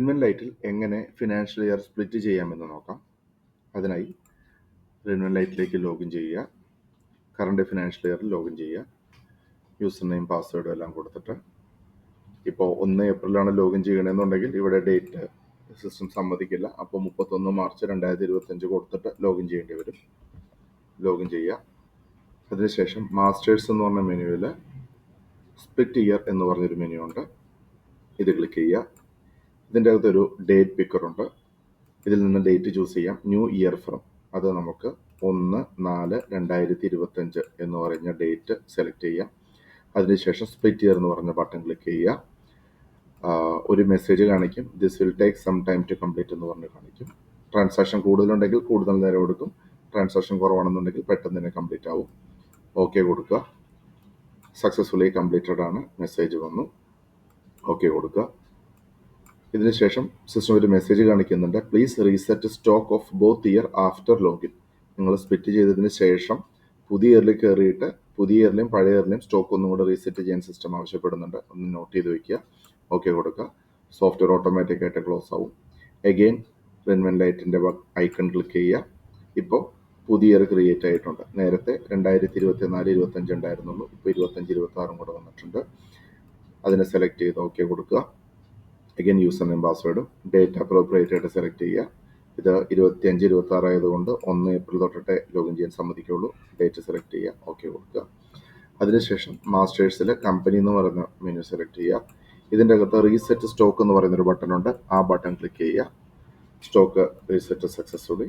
റിൻവെൻലൈറ്റിൽ എങ്ങനെ financial year split ചെയ്യാമെന്ന് നോക്കാം. അതിനായി റിൻവെൻലൈറ്റിലേക്ക് ലോഗിൻ ചെയ്യുക. കറണ്ട് ഫിനാൻഷ്യൽ ഇയറിൽ ലോഗിൻ ചെയ്യുക. യൂസർ നെയിം പാസ്വേഡും എല്ലാം കൊടുത്തിട്ട് ഇപ്പോൾ 1 ഏപ്രിലാണ് ലോഗിൻ ചെയ്യണമെന്നുണ്ടെങ്കിൽ ഇവിടെ ഡേറ്റ് സിസ്റ്റം സമ്മതിക്കില്ല. അപ്പോൾ 31 മാർച്ച് 2025 കൊടുത്തിട്ട് ലോഗിൻ ചെയ്യേണ്ടി വരും. ലോഗിൻ ചെയ്യുക. അതിനുശേഷം മാസ്റ്റേഴ്സ് എന്ന് പറഞ്ഞ മെനുവിൽ സ്പ്ലിറ്റ് ഇയർ എന്ന് പറഞ്ഞൊരു മെനു ഉണ്ട്. ഇത് ക്ലിക്ക് ചെയ്യുക. ഇതിൻ്റെ അകത്തൊരു ഡേറ്റ് പിക്കർ ഉണ്ട്. ഇതിൽ നിന്ന് ഡേറ്റ് ചൂസ് ചെയ്യാം. ന്യൂ ഇയർ ഫ്രം അത് നമുക്ക് 1/4/2025 എന്ന് പറഞ്ഞ ഡേറ്റ് സെലക്ട് ചെയ്യാം. അതിനുശേഷം സ്പ്ലിറ്റ് ഇയർ എന്ന് പറഞ്ഞ ബട്ടൺ ക്ലിക്ക് ചെയ്യുക. ഒരു മെസ്സേജ് കാണിക്കും, this will take some time to complete എന്ന് പറഞ്ഞ് കാണിക്കും. ട്രാൻസാക്ഷൻ കൂടുതലുണ്ടെങ്കിൽ കൂടുതൽ നേരം എടുക്കും. ട്രാൻസാക്ഷൻ കുറവാണെന്നുണ്ടെങ്കിൽ പെട്ടെന്ന് തന്നെ കംപ്ലീറ്റ് ആവും. ഓക്കെ കൊടുക്കുക. സക്സസ്ഫുള്ളി കംപ്ലീറ്റഡ് ആണ് മെസ്സേജ് വന്നു. ഓക്കെ കൊടുക്കുക. ഇതിനുശേഷം സിസ്റ്റം ഒരു മെസ്സേജ് കാണിക്കുന്നുണ്ട്, please reset stock of both year after login. നിങ്ങൾ സ്പ്ലിറ്റ് ചെയ്തതിന് ശേഷം പുതിയ ഇയറിൽ കയറിയിട്ട് പുതിയ ഇയറിലെയും പഴയ ഇയറിലെയും സ്റ്റോക്ക് ഒന്നും കൂടെ റീസെറ്റ് ചെയ്യാൻ സിസ്റ്റം ആവശ്യപ്പെടുന്നുണ്ട്. ഒന്ന് നോട്ട് ചെയ്ത് വയ്ക്കുക. ഓക്കെ കൊടുക്കുക. സോഫ്റ്റ്വെയർ ഓട്ടോമാറ്റിക് ആയിട്ട് ക്ലോസ് ആവും. എഗെയിൻ റിൻവെൻലൈറ്റിൻ്റെ ഐക്കൺ ക്ലിക്ക് ചെയ്യുക. ഇപ്പോൾ പുതിയ ഇയർ ക്രിയേറ്റ് ആയിട്ടുണ്ട്. നേരത്തെ 2024-25 ഉണ്ടായിരുന്നുള്ളൂ. ഇപ്പോൾ 25-26 കൂടെ വന്നിട്ടുണ്ട്. അതിനെ സെലക്ട് ചെയ്ത് ഓക്കെ കൊടുക്കുക. അഗൈൻ യൂസർ നെയിം പാസ്വേഡും ഡേറ്റ് അപ്രോപ്രിയേറ്റ് ആയിട്ട് സെലക്ട് ചെയ്യുക. ഇത് 25-26 ആയതുകൊണ്ട് 1 ഏപ്രിൽ തൊട്ടിട്ടേ ലോഗിൻ ചെയ്യാൻ സമ്മതിക്കുള്ളൂ. ഡേറ്റ് സെലക്ട് ചെയ്യുക. ഓക്കെ കൊടുക്കുക. അതിനുശേഷം മാസ്റ്റേഴ്സിൽ കമ്പനി എന്ന് പറയുന്ന മെനു സെലക്ട് ചെയ്യുക. ഇതിൻ്റെ അകത്ത് റീസെറ്റ് സ്റ്റോക്ക് എന്ന് പറയുന്നൊരു ബട്ടൺ ഉണ്ട്. ആ ബട്ടൺ ക്ലിക്ക് ചെയ്യുക. Stock reset successfully.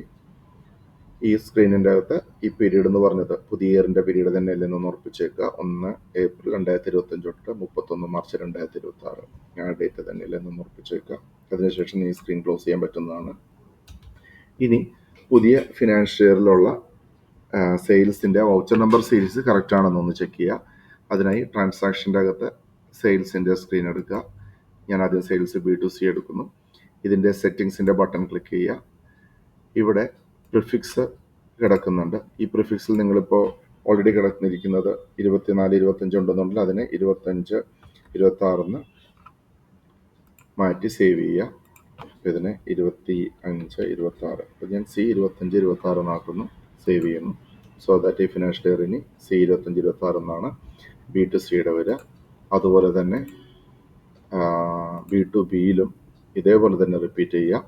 ഈ സ്ക്രീനിൻ്റെ അകത്ത് ഈ പീരീഡ് എന്ന് പറഞ്ഞത് പുതിയ ഇയറിൻ്റെ പീരീഡ് തന്നെ അല്ലെന്നൊന്ന് ഉറപ്പിച്ചേക്കുക. 1 ഏപ്രിൽ 2025 തൊട്ട് 31 മാർച്ച് 2026 ആ ഡേറ്റ് തന്നെ അല്ലെന്നൊന്ന് ഉറപ്പിച്ചേക്കുക. അതിനുശേഷം ഈ സ്ക്രീൻ ക്ലോസ് ചെയ്യാൻ പറ്റുന്നതാണ്. ഇനി പുതിയ ഫിനാൻഷ്യൽ ഇയറിലുള്ള സെയിൽസിൻ്റെ വൗച്ചർ നമ്പർ സീരീസ് കറക്റ്റ് ആണെന്നൊന്ന് ചെക്ക് ചെയ്യുക. അതിനായി ട്രാൻസാക്ഷൻ്റെ അകത്ത് സെയിൽസിൻ്റെ സ്ക്രീൻ എടുക്കുക. ഞാൻ ആദ്യം സെയിൽസ് B2C എടുക്കുന്നു. ഇതിൻ്റെ സെറ്റിങ്സിൻ്റെ ബട്ടൺ ക്ലിക്ക് ചെയ്യുക. ഇവിടെ പ്രിഫിക്സ് കിടക്കുന്നുണ്ട്. ഈ പ്രിഫിക്സിൽ നിങ്ങളിപ്പോൾ ഓൾറെഡി കിടന്നിരിക്കുന്നത് 24-25 ഉണ്ടെന്നുണ്ടെങ്കിൽ അതിനെ 25-26 മാറ്റി സേവ് ചെയ്യുക. ഇതിനെ 25-26 അപ്പോൾ ഞാൻ C25-26 ആക്കുന്നു. സേവ് ചെയ്യുന്നു. സോ ദാറ്റ് ഈ ഫിനാൻഷ്യൽ ഇയർ ഇനി C25-26 എന്നാണ് B2Cയുടെ വരിക. അതുപോലെ തന്നെ B2Bയിലും ഇതേപോലെ തന്നെ റിപ്പീറ്റ് ചെയ്യുക.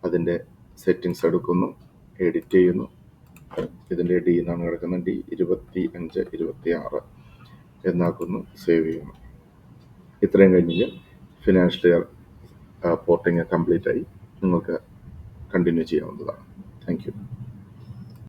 അതിൻ്റെ സെറ്റിങ്സ് എടുക്കുന്നു, എഡിറ്റ് ചെയ്യുന്നു. ഇതിൻ്റെ D എന്നാണ് കിടക്കുന്നത്. D25-26 എന്നാക്കുന്നു. സേവ് ചെയ്യുന്നു. ഇത്രയും കഴിഞ്ഞ് ഫിനാൻഷ്യൽ ഇയർ പോർട്ടിങ് കംപ്ലീറ്റ് ആയി. നിങ്ങൾക്ക് കണ്ടിന്യൂ ചെയ്യാവുന്നതാണ്. Thank you.